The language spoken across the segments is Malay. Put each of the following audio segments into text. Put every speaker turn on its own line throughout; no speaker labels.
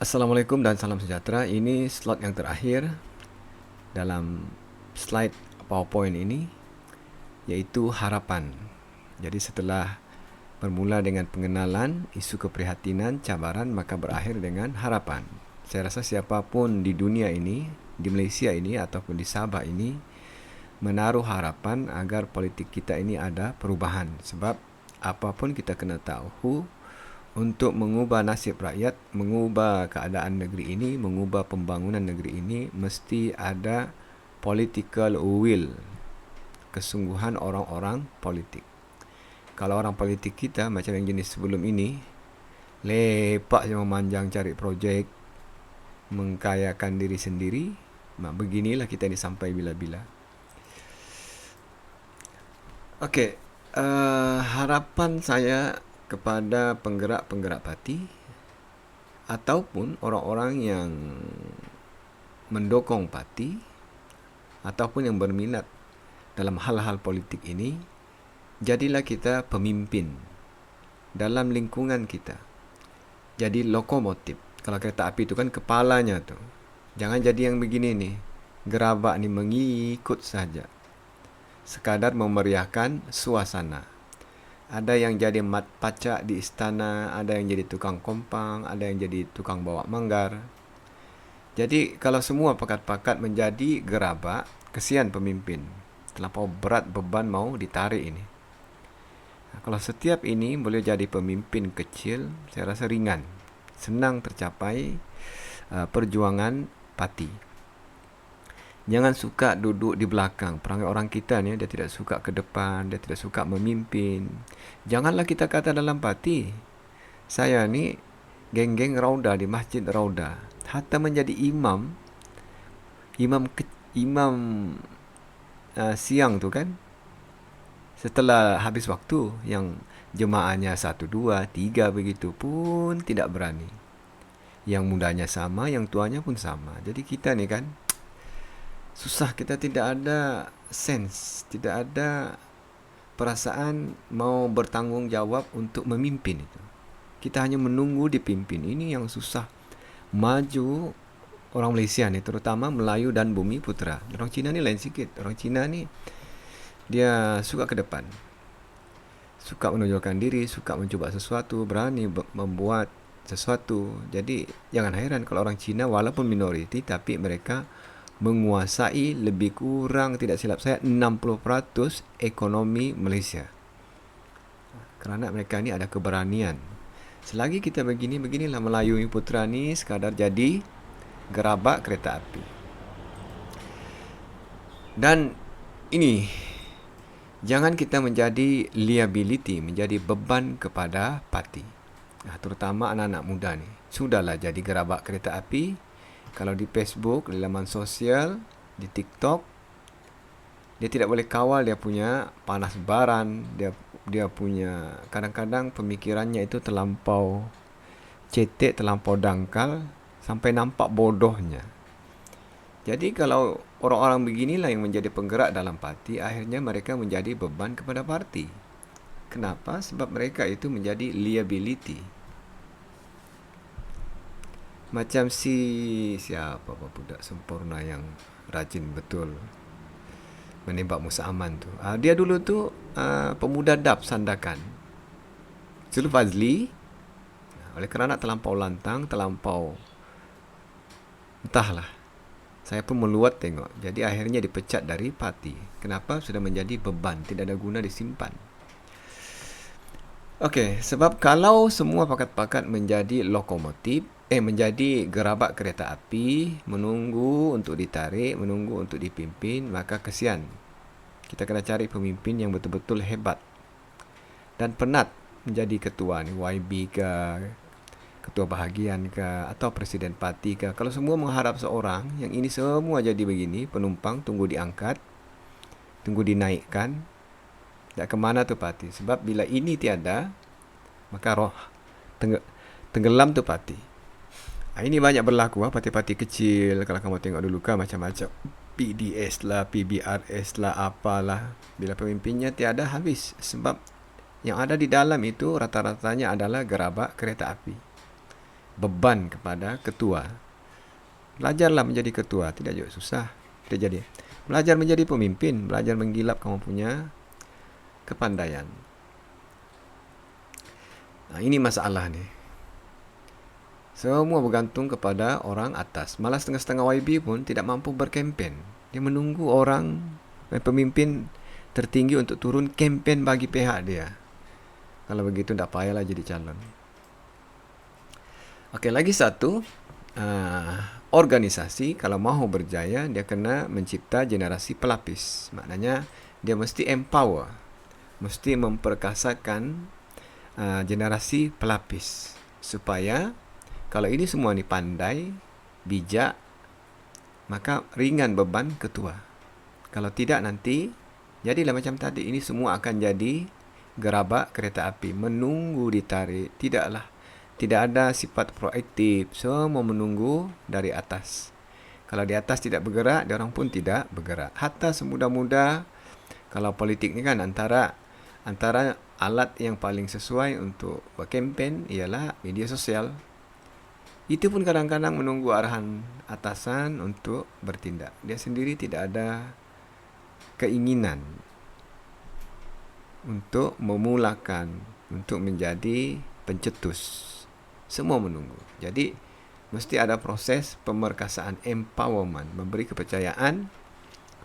Assalamualaikum dan salam sejahtera. Ini slot yang terakhir dalam slide PowerPoint ini, yaitu harapan. Jadi setelah bermula dengan pengenalan, isu keprihatinan, cabaran, maka berakhir dengan harapan. Saya rasa siapapun di dunia ini, di Malaysia ini ataupun di Sabah ini, menaruh harapan agar politik kita ini ada perubahan. Sebab apapun kita kena tahu, untuk mengubah nasib rakyat, mengubah keadaan negeri ini, mengubah pembangunan negeri ini, mesti ada political will, kesungguhan orang-orang politik. Kalau orang politik kita macam yang jenis sebelum ini, lepak je memanjang cari projek, mengkayakan diri sendiri, beginilah kita ini sampai bila-bila. Okey, harapan saya kepada penggerak-penggerak parti ataupun orang-orang yang mendukung parti ataupun yang berminat dalam hal-hal politik ini, jadilah kita pemimpin dalam lingkungan kita. Jadi lokomotif. Kalau kereta api itu kan kepalanya tu. Jangan jadi yang begini nih. Gerabak ni mengikut saja. Sekadar memeriahkan suasana. Ada yang jadi mat pacak di istana, ada yang jadi tukang kompang, ada yang jadi tukang bawa manggar. Jadi kalau semua pakat-pakat menjadi gerabak, kesian pemimpin. Terlampau berat beban mau ditarik ini. Kalau setiap ini boleh jadi pemimpin kecil, saya rasa ringan. Senang tercapai perjuangan parti. Jangan suka duduk di belakang. Perangai orang kita ni, dia tidak suka ke depan, dia tidak suka memimpin. Janganlah kita kata dalam parti, saya ni geng-geng rauda di Masjid Rauda. Hatta menjadi imam, imam siang tu kan, setelah habis waktu, yang jemaahnya 1, 2, 3 begitu pun tidak berani. Yang mudanya sama, yang tuanya pun sama. Jadi kita ni kan, susah, kita tidak ada sense, tidak ada perasaan mau bertanggungjawab untuk memimpin itu. Kita hanya menunggu dipimpin. Ini yang susah maju orang Malaysia ni, terutama Melayu dan Bumi Putra. Orang Cina ni lain sikit. Orang Cina ni dia suka ke depan, suka menunjukkan diri, suka mencuba sesuatu, berani membuat sesuatu. Jadi jangan heran kalau orang Cina walaupun minoriti, tapi mereka menguasai lebih kurang, tidak silap saya, 60% ekonomi Malaysia. Kerana mereka ni ada keberanian. Selagi kita beginilah Melayu Putra ni sekadar jadi gerabak kereta api. Dan ini, jangan kita menjadi liability, menjadi beban kepada parti. Terutama anak-anak muda ni. Sudahlah jadi gerabak kereta api. Kalau di Facebook, di laman sosial, di TikTok, dia tidak boleh kawal dia punya panas baran, dia punya, kadang-kadang pemikirannya itu terlampau cetek, terlampau dangkal, sampai nampak bodohnya. Jadi kalau orang-orang beginilah yang menjadi penggerak dalam parti, akhirnya mereka menjadi beban kepada parti. Kenapa? Sebab mereka itu menjadi liability. Macam siapa budak sempurna yang rajin betul menembak Musa Aman tu. Dia dulu tu pemuda DAP Sandakan. Zulfazli, oleh kerana terlampau lantang, terlampau, entahlah, saya pun meluat tengok. Jadi akhirnya dipecat dari parti. Kenapa? Sudah menjadi beban, tidak ada guna disimpan. Okey, sebab kalau semua pakat-pakat menjadi lokomotif, menjadi gerabak kereta api, menunggu untuk ditarik, menunggu untuk dipimpin, maka kesian. Kita kena cari pemimpin yang betul-betul hebat dan penat menjadi ketua ni, YB ke, ketua bahagian ke, atau presiden parti ke. Kalau semua mengharap seorang, yang ini semua jadi begini, penumpang tunggu diangkat, tunggu dinaikkan, tak ke mana tu parti. Sebab bila ini tiada, maka roh tenggelam tu parti. Ini banyak berlaku parti-parti kecil. Kalau kamu tengok dulu kan, macam-macam PDS lah, PBRS lah, apalah. Bila pemimpinnya tiada, habis. Sebab yang ada di dalam itu rata-ratanya adalah gerabak kereta api. beban kepada ketua. Belajarlah menjadi ketua, tidak juga susah. Tidak jadi. Belajar menjadi pemimpin, belajar menggilap kamu punya kepandaian. Nah, ini masalah nih. Semua bergantung kepada orang atas. Malah setengah-setengah YB pun tidak mampu berkempen. Dia menunggu orang, pemimpin tertinggi untuk turun kempen bagi pihak dia. Kalau begitu tidak payahlah jadi calon. Oke, lagi satu. Organisasi kalau mahu berjaya, dia kena mencipta generasi pelapis. Maknanya dia mesti empower, mesti memperkasakan generasi pelapis. Supaya kalau ini semua ni pandai, bijak, maka ringan beban ketua. Kalau tidak nanti, jadilah macam tadi. Ini semua akan jadi gerabak kereta api. Menunggu ditarik. Tidak ada sifat proaktif. Semua menunggu dari atas. Kalau di atas tidak bergerak, dia orang pun tidak bergerak. Hatta semudah-mudah, kalau politik ni kan antara alat yang paling sesuai untuk berkempen ialah media sosial. Itu pun kadang-kadang menunggu arahan atasan untuk bertindak. Dia sendiri tidak ada keinginan untuk memulakan, untuk menjadi pencetus. Semua menunggu. Jadi, mesti ada proses pemerkasaan, empowerment, memberi kepercayaan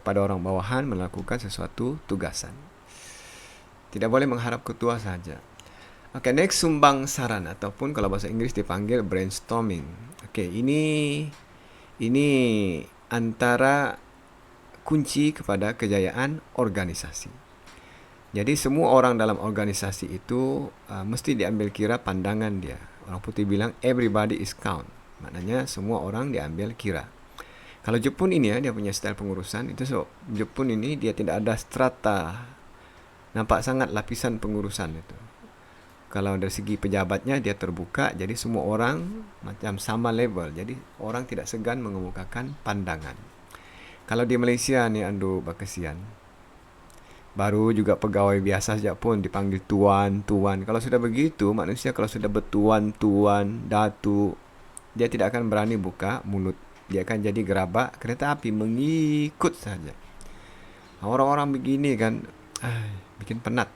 kepada orang bawahan melakukan sesuatu tugasan. Tidak boleh mengharap ketua saja. Okay, next, sumbang saran ataupun kalau bahasa Inggris dipanggil brainstorming. Okay, ini antara kunci kepada kejayaan organisasi. Jadi semua orang dalam organisasi itu mesti diambil kira pandangan dia. Orang putih bilang everybody is count. Maknanya semua orang diambil kira. Kalau Jepun ini dia punya style pengurusan itu Jepun ini dia tidak ada strata. Nampak sangat lapisan pengurusan itu. Kalau dari segi pejabatnya dia terbuka, jadi semua orang macam sama level. Jadi orang tidak segan mengemukakan pandangan. Kalau di Malaysia ni berkesian. Baru juga pegawai biasa saja pun dipanggil tuan. Kalau sudah begitu, manusia kalau sudah bertuan, datu, dia tidak akan berani buka mulut. Dia akan jadi gerabak kereta api, mengikut saja. Orang-orang begini kan, bikin penat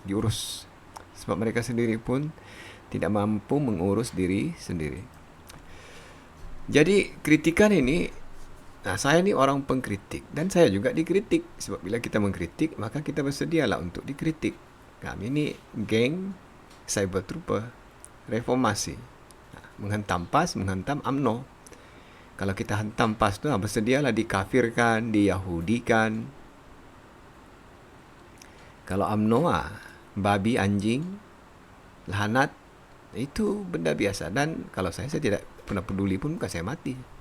diurus. Sebab mereka sendiri pun tidak mampu mengurus diri sendiri. Jadi kritikan ini, saya ni orang pengkritik dan saya juga dikritik. Sebab bila kita mengkritik, maka kita bersedialah untuk dikritik. Kami ni geng cyber trooper, reformasi. Menghentam PAS, menghentam UMNO. Kalau kita hentam PAS tu, bersedialah dikafirkan, diyahudikan. Kalau UMNO, babi, anjing, lahanat, itu benda biasa. Dan kalau saya tidak pernah peduli pun, bukan saya mati.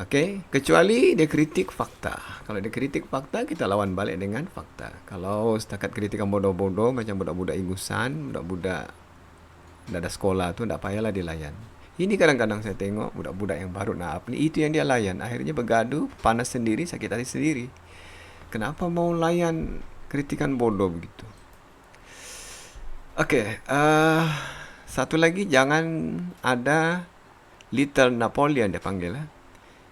Okey, kecuali dia kritik fakta. Kalau dia kritik fakta, kita lawan balik dengan fakta. Kalau setakat kritikan bodoh-bodoh macam budak-budak ingusan, budak-budak dah ada sekolah tu, tak payahlah dilayan. Ini kadang-kadang saya tengok budak-budak yang baru nak ni, itu yang dia layan. Akhirnya bergaduh, panas sendiri, sakit hati sendiri. Kenapa mau layan kritikan bodoh begitu? Okey, satu lagi, jangan ada Little Napoleon dia panggil,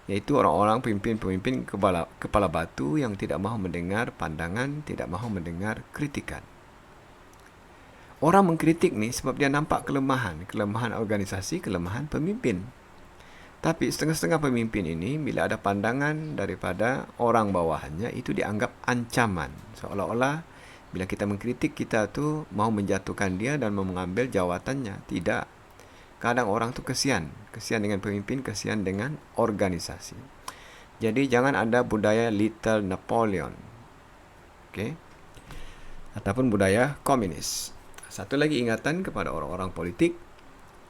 iaitu orang-orang pemimpin kepala batu yang tidak mahu mendengar pandangan, tidak mahu mendengar kritikan. Orang mengkritik ni sebab dia nampak kelemahan organisasi, kelemahan pemimpin. Tapi setengah-setengah pemimpin ini bila ada pandangan daripada orang bawahannya, itu dianggap ancaman. Seolah-olah bila kita mengkritik, kita tu mahu menjatuhkan dia dan mengambil jawatannya. Tidak. Kadang orang tu kesian dengan pemimpin, kesian dengan organisasi. Jadi jangan ada budaya Little Napoleon. Okey. Ataupun budaya komunis. Satu lagi ingatan kepada orang-orang politik,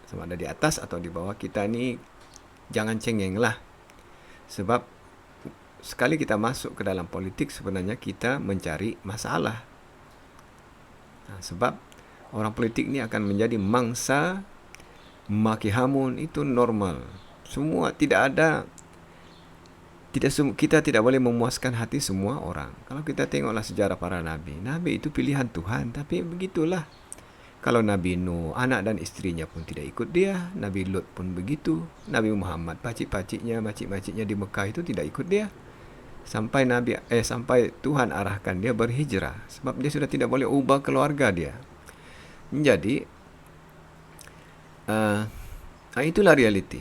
sama ada di atas atau di bawah, kita ni jangan cengenglah. Sebab sekali kita masuk ke dalam politik, sebenarnya kita mencari masalah. Sebab orang politik ni akan menjadi mangsa maki hamun, itu normal. Semua kita tidak boleh memuaskan hati semua orang. Kalau kita tengoklah sejarah para nabi itu pilihan Tuhan, tapi begitulah. Kalau Nabi Nuh, anak dan istrinya pun tidak ikut dia. Nabi Lut pun begitu. Nabi Muhammad, pakcik-pakciknya, makcik-makciknya di Mekah itu tidak ikut dia. Sampai Tuhan arahkan dia berhijrah. Sebab dia sudah tidak boleh ubah keluarga dia. Jadi, itulah realiti.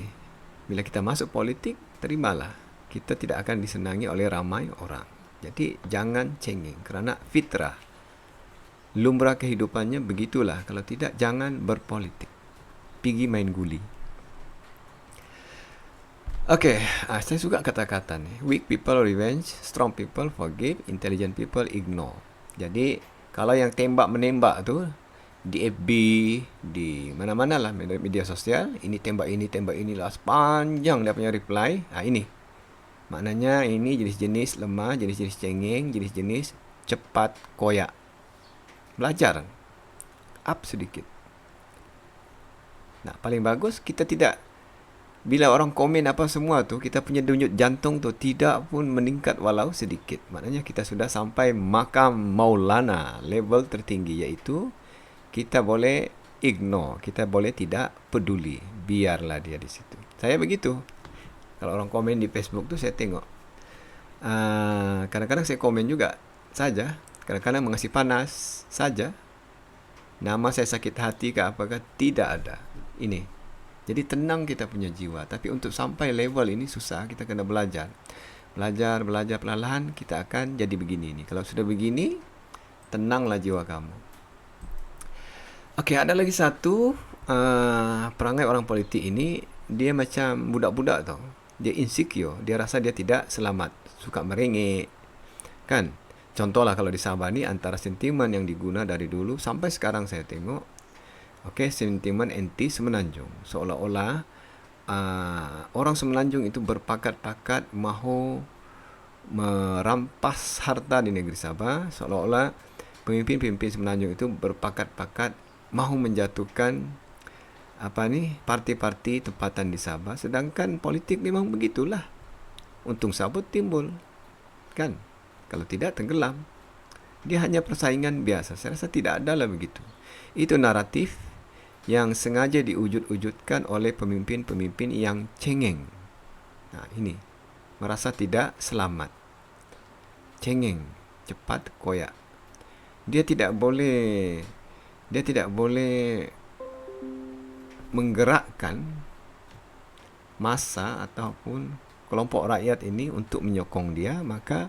Bila kita masuk politik, terimalah. Kita tidak akan disenangi oleh ramai orang. Jadi, jangan cengeng. Kerana fitrah, lumrah kehidupannya begitulah. Kalau tidak, jangan berpolitik. Pergi main guli. Okey, saya suka kata-kata ni. Weak people revenge, strong people forgive, intelligent people ignore. Jadi, kalau yang tembak-menembak tu, di FB, di mana-mana lah media sosial, ini tembak ini lah, sepanjang dia punya reply, ini. Maknanya ini jenis-jenis lemah, jenis-jenis cengeng, jenis-jenis cepat koyak. Belajar. Up sedikit. Nah, paling bagus kita tidak, bila orang komen apa semua tu, kita punya denyut jantung tu tidak pun meningkat walau sedikit. Maknanya kita sudah sampai makam Maulana, level tertinggi, iaitu kita boleh ignore, kita boleh tidak peduli. Biarlah dia di situ. Saya begitu. Kalau orang komen di Facebook tu saya tengok. Kadang-kadang saya komen juga saja. Kadang-kadang mengasih panas saja. Nama saya sakit hati ke apakah? Tidak ada. Ini. Jadi tenang kita punya jiwa. Tapi untuk sampai level ini susah. Kita kena belajar. Belajar perlahan-lahan kita akan jadi begini ni. Kalau sudah begini, tenanglah jiwa kamu. Okey, ada lagi satu perangai orang politik ini, dia macam budak-budak tau. Dia insecure, dia rasa dia tidak selamat, suka merengek. Kan? Contohlah kalau di Sabah ni, antara sentimen yang diguna dari dulu sampai sekarang saya tengok, okey, sentimen anti Semenanjung. Seolah-olah orang Semenanjung itu berpakat-pakat mahu merampas harta di negeri Sabah. Seolah-olah pemimpin-pemimpin Semenanjung itu berpakat-pakat mahu menjatuhkan parti-parti tempatan di Sabah. Sedangkan politik memang begitulah. Untung sabut timbul. Kan? Kalau tidak, tenggelam. Dia hanya persaingan biasa. Saya rasa tidak adalah begitu. Itu naratif yang sengaja diwujud-wujudkan oleh pemimpin-pemimpin yang cengeng. Nah, ini. Merasa tidak selamat. Cengeng. Cepat koyak. Dia tidak boleh menggerakkan massa ataupun kelompok rakyat ini untuk menyokong dia, maka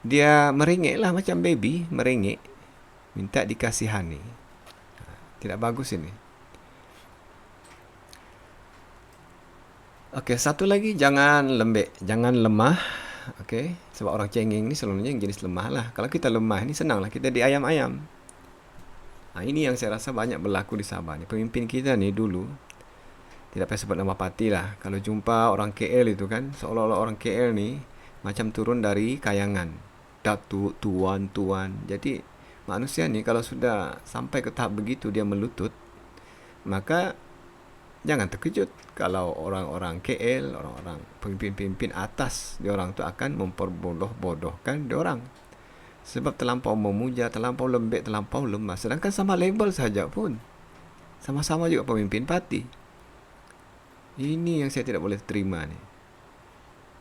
dia merengeklah macam baby, merengek, minta dikasihani. Tidak bagus ini. Okey, satu lagi, jangan lembek, jangan lemah. Okey, sebab orang cengeng ni selalunya yang jenis lemah lah. Kalau kita lemah ni senanglah kita diayam-ayam. Ini yang saya rasa banyak berlaku di Sabah ni. Pemimpin kita ni dulu, tidak payah sebut nama parti lah. Kalau jumpa orang KL itu kan, seolah-olah orang KL ni macam turun dari kayangan. Datuk, tuan. Jadi manusia ni kalau sudah sampai ke tahap begitu, dia melutut, maka jangan terkejut kalau orang-orang KL, orang-orang pemimpin-pemimpin atas, diorang tu akan memperbodoh-bodohkan diorang. Sebab terlampau memuja, terlampau lembek, terlampau lemah. Sedangkan sama label saja pun, sama-sama juga pemimpin parti. Ini yang saya tidak boleh terima ni.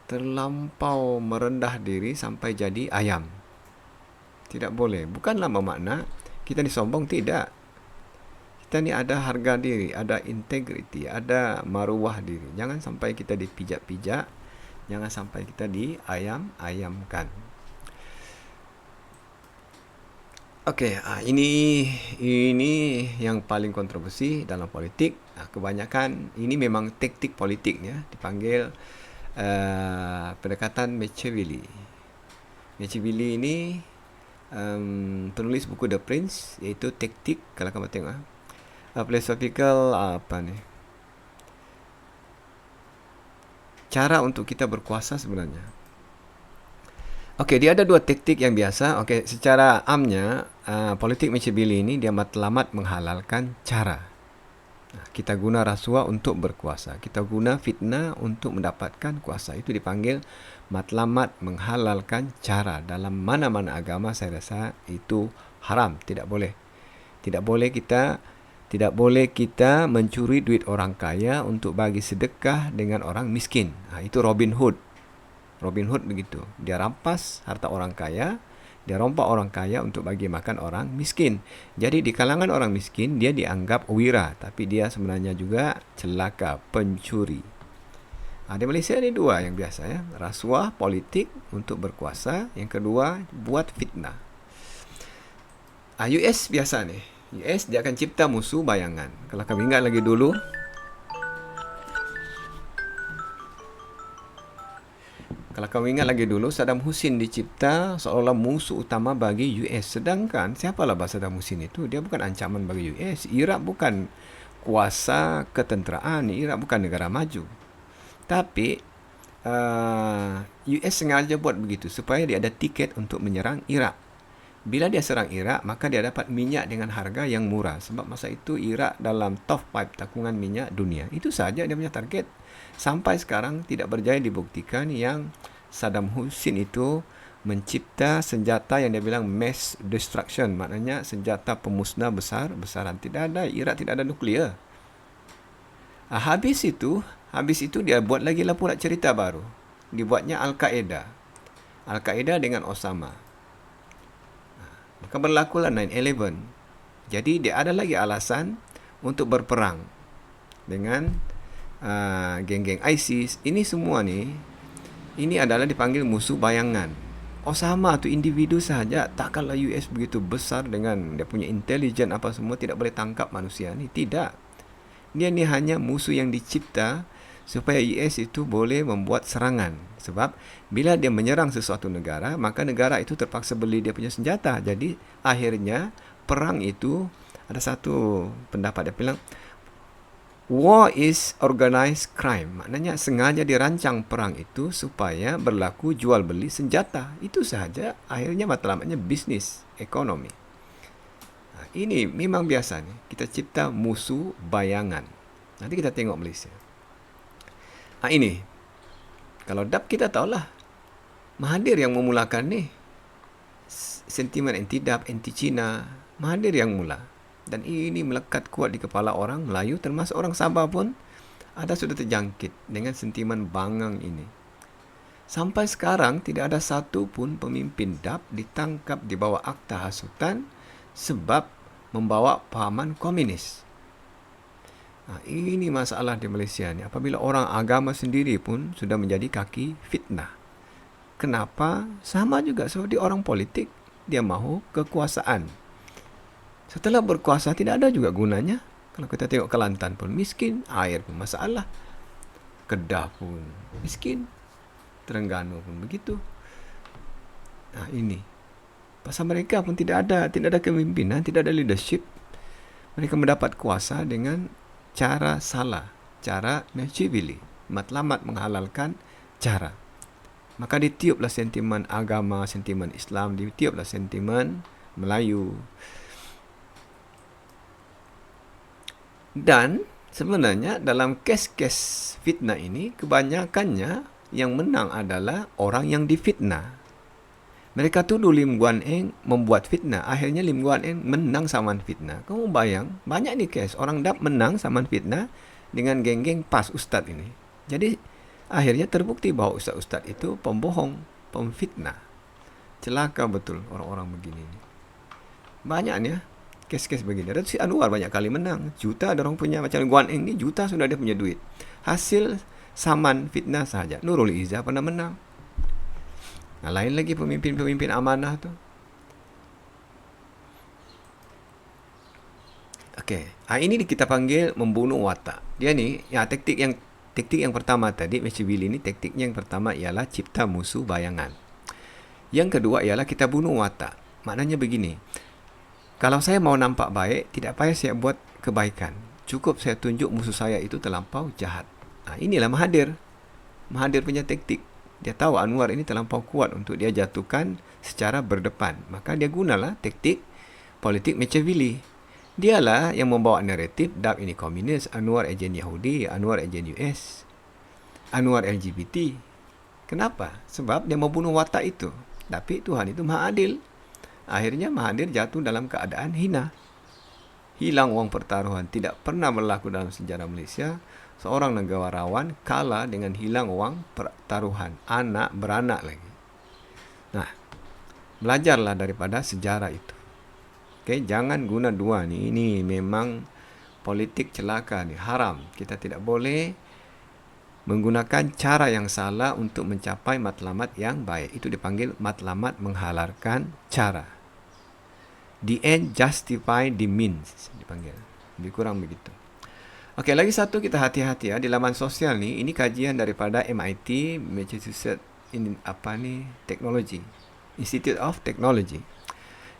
Terlampau merendah diri sampai jadi ayam. Tidak boleh. Bukanlah bermakna kita ni sombong, tidak. Kita ni ada harga diri, ada integriti, ada maruah diri. Jangan sampai kita dipijak-pijak, jangan sampai kita diayam-ayamkan. Okey, ini yang paling kontroversi dalam politik. Kebanyakan ini memang taktik politik ya, dipanggil pendekatan Machiavelli. Machiavelli ini penulis buku The Prince, iaitu taktik, kalau kamu tengok philosophical cara untuk kita berkuasa sebenarnya. Okey, dia ada dua taktik yang biasa. Okey, secara amnya, politik Machiavelli ini dia matlamat menghalalkan cara. Kita guna rasuah untuk berkuasa. Kita guna fitnah untuk mendapatkan kuasa. Itu dipanggil matlamat menghalalkan cara. Dalam mana-mana agama saya rasa itu haram, tidak boleh. Tidak boleh kita mencuri duit orang kaya untuk bagi sedekah dengan orang miskin. Itu Robin Hood. Robin Hood begitu. Dia rampas harta orang kaya, dia rompak orang kaya untuk bagi makan orang miskin. Jadi di kalangan orang miskin dia dianggap wira, tapi dia sebenarnya juga celaka, pencuri. Di Malaysia ini dua yang biasa ya. Rasuah politik untuk berkuasa. Yang kedua, buat fitnah. US biasa nih. US dia akan cipta musuh bayangan. Kalau kami ingat lagi dulu, Saddam Hussein dicipta seolah musuh utama bagi US. Sedangkan siapalah Saddam Hussein itu? Dia bukan ancaman bagi US. Irak bukan kuasa ketenteraan. Irak bukan negara maju. Tapi US sengaja buat begitu supaya dia ada tiket untuk menyerang Irak. Bila dia serang Irak, maka dia dapat minyak dengan harga yang murah. Sebab masa itu Irak dalam top 5 takungan minyak dunia. Itu saja dia punya target. Sampai sekarang tidak berjaya dibuktikan yang Saddam Hussein itu mencipta senjata yang dia bilang mass destruction. Maknanya senjata pemusnah besar-besaran. Tidak ada. Irak tidak ada nuklear. Habis itu dia buat lagi lah pula cerita baru. Dibuatnya Al-Qaeda. Al-Qaeda dengan Osama. Maka berlakulah 9/11. Jadi dia ada lagi alasan untuk berperang dengan geng-geng ISIS. Ini semua ni, ini adalah dipanggil musuh bayangan. Osama tu individu sahaja. Takkanlah US begitu besar dengan dia punya intelijen apa semua tidak boleh tangkap manusia ni. Tidak. Dia ni hanya musuh yang dicipta supaya US itu boleh membuat serangan. Sebab bila dia menyerang sesuatu negara, maka negara itu terpaksa beli dia punya senjata. Jadi akhirnya perang itu, ada satu pendapat dia bilang, war is organized crime. Maknanya sengaja dirancang perang itu supaya berlaku jual beli senjata. Itu sahaja. Akhirnya matlamatnya bisnis, ekonomi. Ini memang biasa nih. Kita cipta musuh bayangan. Nanti kita tengok Malaysia. Ini. Kalau DAP kita tahulah. Mahathir yang memulakan ni. Sentimen anti-DAP, anti-Cina. Mahathir yang mula. Dan ini melekat kuat di kepala orang Melayu. Termasuk orang Sabah pun. Ada sudah terjangkit dengan sentimen bangang ini. Sampai sekarang tidak ada satu pun pemimpin DAP ditangkap di bawah akta hasutan sebab membawa pahaman komunis. Ini masalah di Malaysia ni. Apabila orang agama sendiri pun sudah menjadi kaki fitnah. Kenapa? Sama juga seperti orang politik. Dia mahu kekuasaan. Setelah berkuasa tidak ada juga gunanya. Kalau kita tengok Kelantan pun miskin. Air pun masalah. Kedah pun miskin. Terengganu pun begitu. Ini. Pasal mereka pun tidak ada kepimpinan, tidak ada leadership. Mereka mendapat kuasa dengan cara salah, cara Machiavelli, matlamat menghalalkan cara. Maka ditiuplah sentimen agama, sentimen Islam, ditiuplah sentimen Melayu. Dan sebenarnya dalam kes-kes fitnah ini, kebanyakannya yang menang adalah orang yang difitnah. Mereka tuduh Lim Guan Eng membuat fitnah. Akhirnya Lim Guan Eng menang saman fitnah. Kamu bayang, banyak ni kes. Orang DAP menang saman fitnah dengan geng-geng PAS Ustaz ini. Jadi, akhirnya terbukti bahawa Ustaz-Ustaz itu pembohong, pemfitnah. Celaka betul orang-orang begini. Banyak ni ya, kes-kes begini. Dan si Anwar banyak kali menang. Juta ada orang punya, macam Guan Eng ni, juta sudah dia punya duit. Hasil saman fitnah sahaja. Nurul Izzah pernah menang. Lain lagi pemimpin-pemimpin amanah tu. Okey. Ini kita panggil membunuh watak. Dia ni, taktik yang pertama tadi, Machiavelli ni, taktiknya yang pertama ialah cipta musuh bayangan. Yang kedua ialah kita bunuh watak. Maknanya begini. Kalau saya mau nampak baik, tidak payah saya buat kebaikan. Cukup saya tunjuk musuh saya itu terlampau jahat. Inilah Mahathir. Mahathir punya taktik. Dia tahu Anwar ini terlampau kuat untuk dia jatuhkan secara berdepan. Maka dia gunalah taktik politik Machiavelli. Dialah yang membawa naratif DAP ini komunis, Anwar ejen Yahudi, Anwar ejen US, Anwar LGBT. Kenapa? Sebab dia mau bunuh watak itu. Tapi Tuhan itu maha adil. Akhirnya Mahathir jatuh dalam keadaan hina. hilang uang pertaruhan tidak pernah berlaku dalam sejarah Malaysia. Seorang negarawan kalah dengan hilang uang pertaruhan, anak beranak lagi. Nah, belajarlah daripada sejarah itu. Okey, jangan guna dua ni. Ini memang politik celaka ni, haram. Kita tidak boleh menggunakan cara yang salah untuk mencapai matlamat yang baik. Itu dipanggil matlamat menghalalkan cara. The end justify the means, dipanggil. Lebih kurang begitu. Okey, lagi satu kita hati-hati di laman sosial ni. Ini kajian daripada MIT, Massachusetts Technology, Institute of Technology.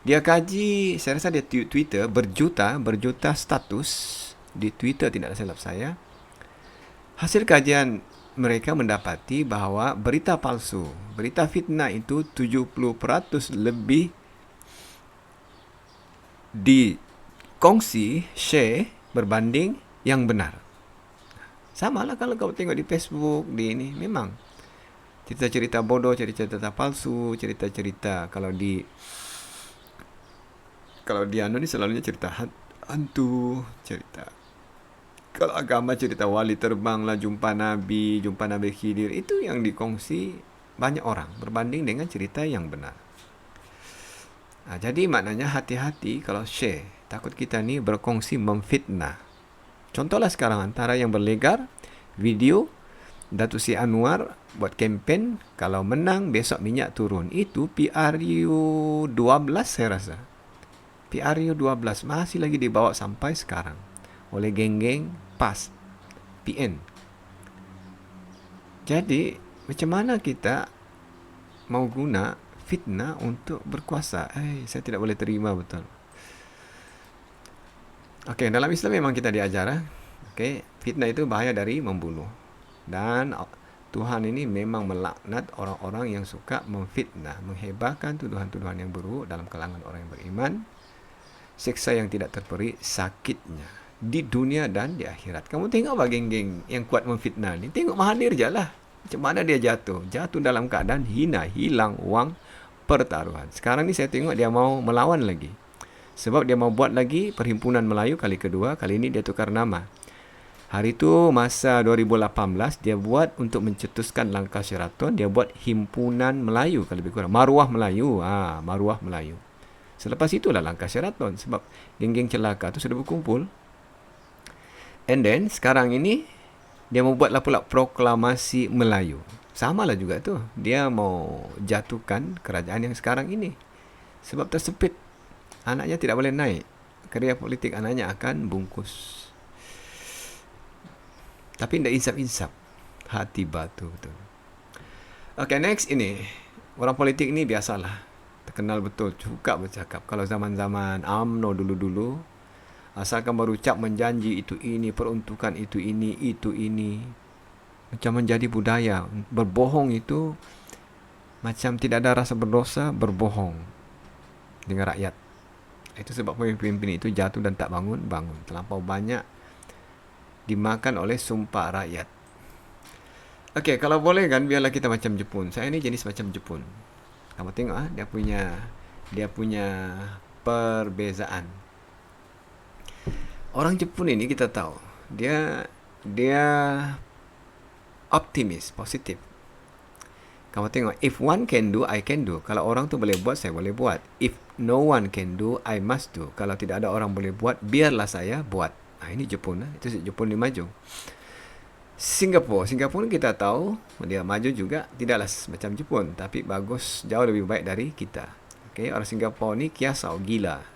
Dia kaji, saya rasa dia Twitter berjuta status di Twitter, tidak silap saya. Hasil kajian mereka mendapati bahawa berita palsu, berita fitnah itu 70% lebih dikongsi, share berbanding yang benar. Sama lah kalau kau tengok di Facebook, di ini, memang cerita-cerita bodoh, cerita-cerita palsu, cerita-cerita kalau di anu ni selalunya cerita hantu, cerita. Kalau agama cerita wali terbang lah, jumpa Nabi Khidir, itu yang dikongsi banyak orang berbanding dengan cerita yang benar. Jadi maknanya hati-hati kalau share. Takut kita ni berkongsi memfitnah. Contohlah sekarang antara yang berlegar video Datuk Seri Anwar buat kempen kalau menang besok minyak turun. Itu PRU 12 saya rasa. PRU 12 masih lagi dibawa sampai sekarang oleh geng-geng PAS, PN. Jadi macam mana kita mau guna fitnah untuk berkuasa? Saya tidak boleh terima betul. Okey, dalam Islam memang kita diajar. Okey, fitnah itu bahaya dari membunuh. Dan Tuhan ini memang melaknat orang-orang yang suka memfitnah, menghebahkan tuduhan-tuduhan yang buruk dalam kalangan orang yang beriman. Siksa yang tidak terperi sakitnya di dunia dan di akhirat. Kamu tengok geng-geng yang kuat memfitnah ni, tengok Mahathir je lah. Macam mana dia jatuh dalam keadaan hina, hilang uang pertaruhan. Sekarang ni saya tengok dia mau melawan lagi. Sebab dia mau buat lagi Perhimpunan Melayu kali kedua. Kali ini dia tukar nama. Hari itu masa 2018 dia buat untuk mencetuskan langkah Sheraton, dia buat Himpunan Melayu kalau lebih kurang. Maruah Melayu. Maruah Melayu. Selepas itulah langkah Sheraton. Sebab geng-geng celaka tu sudah berkumpul. And then sekarang ini dia mau buatlah pula proklamasi Melayu. Samalah juga tu. Dia mau jatuhkan kerajaan yang sekarang ini. Sebab tersepit. Anaknya tidak boleh naik. Kerjaya politik anaknya akan bungkus. Tapi tidak insaf-insaf. Hati batu betul. Okay, next ini. Orang politik ni biasalah. Terkenal betul. Suka bercakap. Kalau zaman-zaman UMNO dulu-dulu. Asalkan berucap menjanji itu ini. Peruntukan itu ini. Macam menjadi budaya. Berbohong itu. Macam tidak ada rasa berdosa. Berbohong. Dengan rakyat. Itu sebab pemimpin itu jatuh dan tak bangun. Terlampau banyak dimakan oleh sumpah rakyat. Okey, kalau boleh kan biarlah kita macam Jepun. Saya ni jenis macam Jepun. Kamu tengok dia punya perbezaan. Orang Jepun ini kita tahu, dia optimis, positif. Kamu tengok, if one can do, I can do. Kalau orang tu boleh buat, saya boleh buat. If no one can do, I must do. Kalau tidak ada orang boleh buat, biarlah saya buat. Ini Jepun. Itu Jepun ni maju. Singapura kita tahu, dia maju juga. Tidaklah macam Jepun, tapi bagus, jauh lebih baik dari kita. Okay, orang Singapura ni kiasau, gila.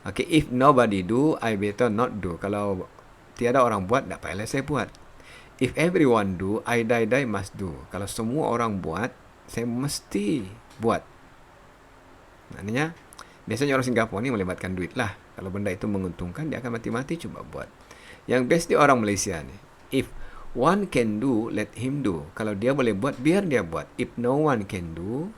Okay, if nobody do, I better not do. Kalau tiada orang buat, tak payahlah saya buat. If everyone do, I die must do. Kalau semua orang buat, saya mesti buat. Maknanya, biasanya orang Singapura ni melibatkan duit lah. Kalau benda itu menguntungkan, dia akan mati-mati cuba buat. Yang best dia orang Malaysia ni. If one can do, let him do. Kalau dia boleh buat, biar dia buat. If no one can do,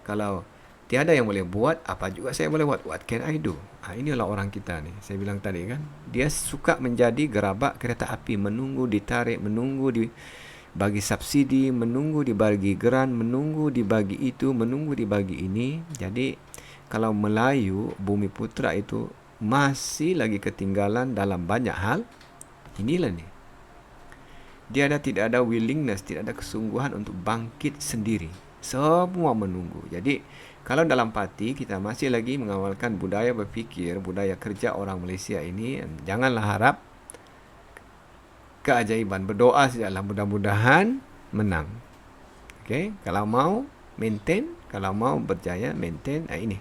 kalau tiada yang boleh buat, apa juga saya boleh buat. What can I do? Inilah orang kita ni. Saya bilang tadi kan. Dia suka menjadi gerabak kereta api. Menunggu ditarik, menunggu dibagi subsidi, menunggu dibagi geran, menunggu dibagi itu, menunggu dibagi ini. Jadi, kalau Melayu, Bumi Putra itu masih lagi ketinggalan dalam banyak hal. Inilah nih. Dia tidak ada willingness, tidak ada kesungguhan untuk bangkit sendiri. Semua menunggu. Jadi, kalau dalam parti kita masih lagi mengawalkan budaya berfikir, budaya kerja orang Malaysia ini, janganlah harap keajaiban. Berdoa sajalah, mudah-mudahan menang. Okay? Kalau mau maintain, kalau mau berjaya maintain, ini.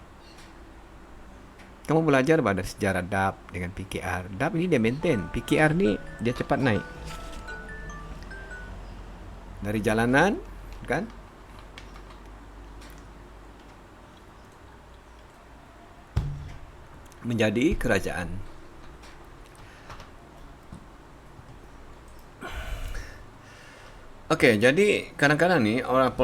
Kamu belajar pada sejarah DAP dengan PKR. DAP ini dia maintain, PKR ni dia cepat naik. Dari jalanan, kan? Menjadi kerajaan. Okey, jadi kadang-kadang ni orang-orang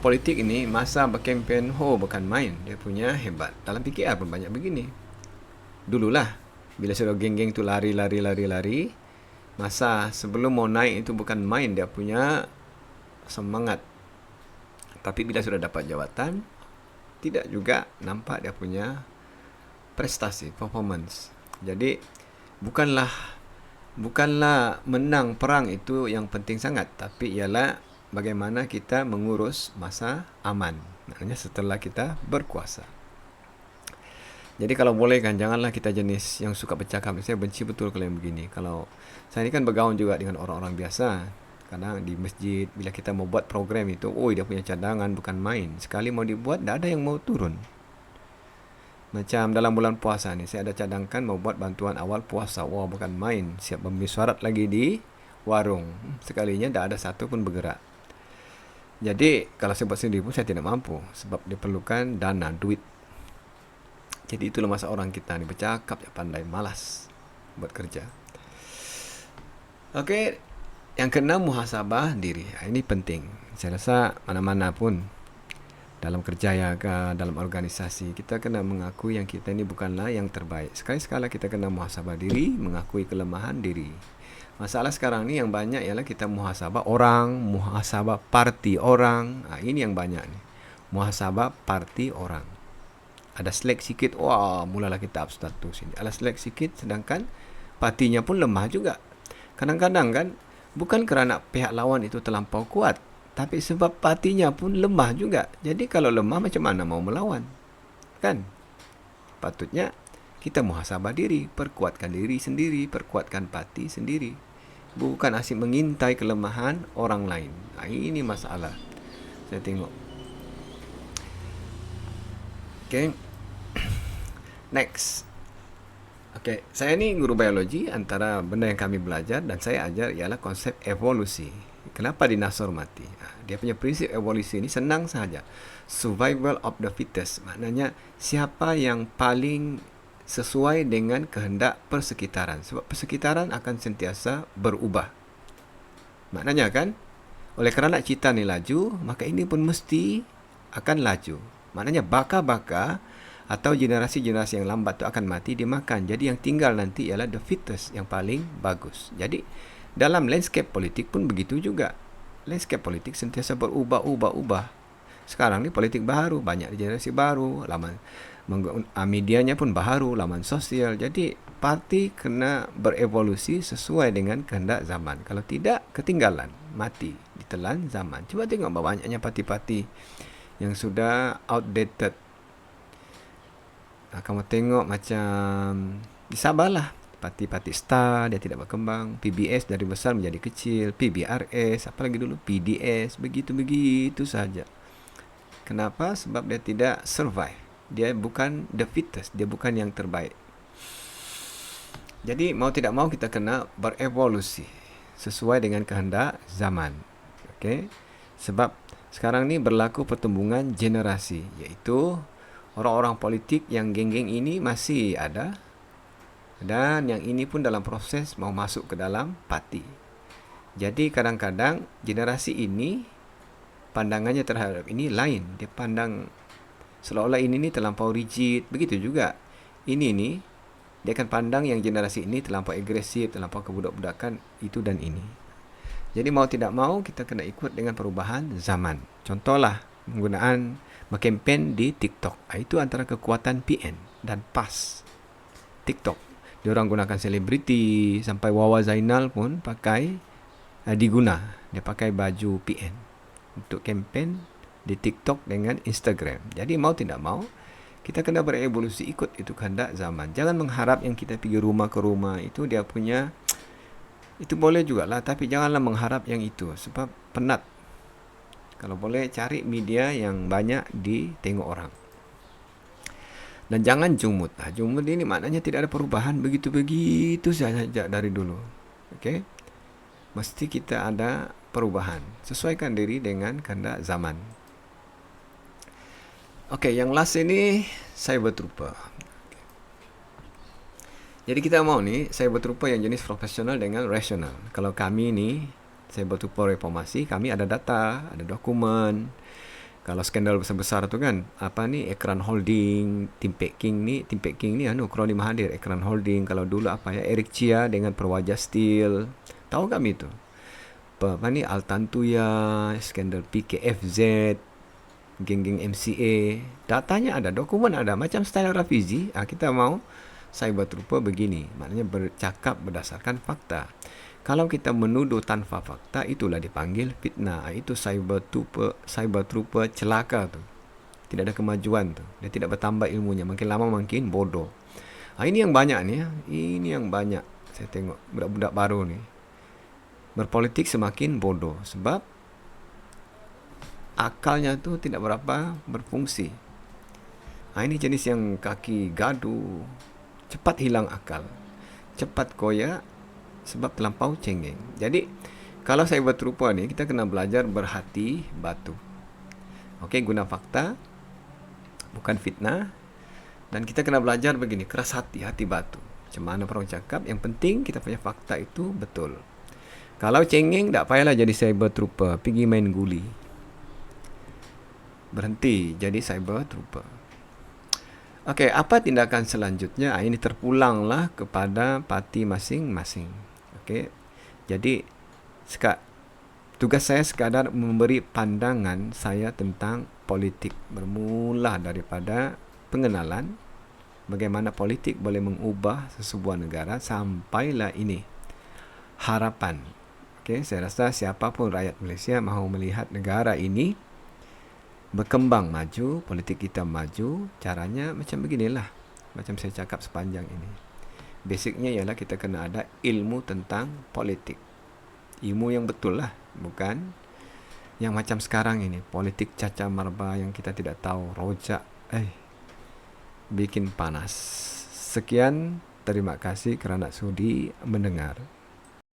politik ini masa berkempen, bukan main. Dia punya hebat. Dalam PKR pun banyak begini. Dululah, bila sudah geng-geng tu lari, masa sebelum mau naik itu bukan main dia punya semangat. Tapi bila sudah dapat jawatan, tidak juga nampak dia punya prestasi, performance. Jadi bukanlah menang perang itu yang penting sangat, tapi ialah bagaimana kita mengurus masa aman. Maknanya setelah kita berkuasa. Jadi kalau boleh kan, janganlah kita jenis yang suka bercakap. Saya benci betul kalau yang begini. Kalau saya ini kan bergaul juga dengan orang-orang biasa. Kadang di masjid, bila kita mau buat program itu, dia punya cadangan bukan main. Sekali mau dibuat, tak ada yang mau turun. Macam dalam bulan puasa ni, saya ada cadangkan mau buat bantuan awal puasa. Bukan main. Siap membeli syarat lagi di warung. Sekalinya tak ada satu pun bergerak. Jadi, kalau saya buat sendiri pun saya tidak mampu. Sebab diperlukan dana, duit. Jadi itulah masa orang kita ni bercakap, pandai, malas buat kerja. Okey, yang keenam, muhasabah diri. Ini penting. Saya rasa mana-mana pun dalam kerja dalam organisasi, kita kena mengakui yang kita ni bukanlah yang terbaik. Sekali-sekala kita kena muhasabah diri, mengakui kelemahan diri. Masalah sekarang ni yang banyak ialah kita muhasabah orang, muhasabah parti orang. Ini yang banyak ni. Muhasabah parti orang. Ada slack sikit, mulalah kita up status ini. Ada slack sikit, sedangkan partinya pun lemah juga. Kadang-kadang kan, bukan kerana pihak lawan itu terlampau kuat, tapi sebab partinya pun lemah juga. Jadi kalau lemah, macam mana mau melawan? Kan? Patutnya kita muhasabah diri, perkuatkan diri sendiri, perkuatkan parti sendiri. Bukan asyik mengintai kelemahan orang lain. Ini masalah. Saya tengok. Okay. Next. Okay, saya ni guru biologi. Antara benda yang kami belajar dan saya ajar ialah konsep evolusi. Kenapa dinosaur mati? Dia punya prinsip evolusi ini senang sahaja. Survival of the fittest. Maknanya siapa yang paling sesuai dengan kehendak persekitaran. Sebab persekitaran akan sentiasa berubah. Maknanya kan, oleh kerana cita ni laju, maka ini pun mesti akan laju. Maknanya baka-baka atau generasi-generasi yang lambat tu akan mati dimakan. Jadi yang tinggal nanti ialah the fittest, yang paling bagus. Jadi dalam landscape politik pun begitu juga. Landscape politik sentiasa berubah-ubah. Sekarang ni politik baru, banyak generasi baru, laman medianya pun baru, laman sosial. Jadi parti kena berevolusi sesuai dengan kehendak zaman. Kalau tidak, ketinggalan, mati, ditelan zaman. Cuba tengok banyaknya parti-parti yang sudah outdated. Kamu tengok macam di Sabah lah, parti-parti Star dia tidak berkembang, PBS dari besar menjadi kecil, PBRS, apalagi dulu PDS, begitu-begitu saja. Kenapa? Sebab dia tidak survive. Dia bukan the fittest, dia bukan yang terbaik. Jadi mau tidak mau kita kena berevolusi sesuai dengan kehendak zaman. Okey? Sebab sekarang ni berlaku pertumbungan generasi, iaitu orang-orang politik yang geng-geng ini masih ada, dan yang ini pun dalam proses mau masuk ke dalam parti. Jadi kadang-kadang generasi ini pandangannya terhadap ini lain. Dia pandang seolah-olah ini ni terlampau rigid. Begitu juga ini ni, dia akan pandang yang generasi ini terlampau agresif, terlampau kebudak-budakan, itu dan ini. Jadi mau tidak mau kita kena ikut dengan perubahan zaman. Contohlah, Penggunaan berkempen di TikTok. Itu antara kekuatan PN dan PAS. TikTok. Diorang gunakan selebriti, sampai Wawa Zainal pun pakai diguna. Dia pakai baju PN untuk kempen di TikTok dengan Instagram. Jadi mau tidak mau, kita kena berevolusi ikut itu kehendak zaman. Jangan mengharap yang kita pergi rumah ke rumah itu dia punya, itu boleh juga lah, tapi janganlah mengharap yang itu, sebab penat. Kalau boleh cari media yang banyak ditengok orang. Dan jangan jumut. Jumut ini maknanya tidak ada perubahan, begitu-begitu saja dari dulu. Okey? Mesti kita ada perubahan. Sesuaikan diri dengan kehendak zaman. Okey, yang last ini cyber trooper. Jadi kita mau ni cyber trooper yang jenis profesional dengan rasional. Kalau kami ni cyber trooper reformasi, kami ada data, ada dokumen. Kalau skandal besar-besar tu kan, apa ni, Ekran Holding, Tim Peking ni Kroni Mahathir, Ekran Holding. Kalau dulu apa ya, Eric Chia dengan Perwaja Steel. Tahu kami tu. Apa ni, Altantuya, skandal PKFZ, geng-geng MCA. Datanya ada, dokumen ada, macam style Rafizi. Kita mau cyber trooper begini, maknanya bercakap berdasarkan fakta. Kalau kita menuduh tanpa fakta, itulah dipanggil fitnah. Itu cyber trooper celaka tu. Tidak ada kemajuan tu. Dia tidak bertambah ilmunya. Makin lama makin bodoh. Ini yang banyak ni. Ini yang banyak. Saya tengok budak-budak baru ni. Berpolitik semakin bodoh. Sebab akalnya tu tidak berapa berfungsi. Ini jenis yang kaki gaduh. Cepat hilang akal. Cepat koyak. Sebab terlampau cengeng. Jadi, kalau cyber trooper ni, kita kena belajar berhati batu. Okey, guna fakta, bukan fitnah. Dan kita kena belajar begini, keras hati, hati batu. Macam mana orang cakap, yang penting kita punya fakta itu betul. Kalau cengeng, tak payahlah jadi cyber trooper. Pergi main guli. Berhenti jadi cyber trooper. Okey, apa tindakan selanjutnya? Ini terpulanglah kepada parti masing-masing. Okey. Jadi tugas saya sekadar memberi pandangan saya tentang politik, bermula daripada pengenalan bagaimana politik boleh mengubah sesebuah negara sampailah ini harapan. Okey, saya rasa siapapun rakyat Malaysia mahu melihat negara ini berkembang maju, politik kita maju. Caranya macam beginilah, macam saya cakap sepanjang ini. Basicnya ialah kita kena ada ilmu tentang politik. Ilmu yang betul lah, bukan yang macam sekarang ini, politik caca marba yang kita tidak tahu, rojak, bikin panas. Sekian, terima kasih kerana sudi mendengar.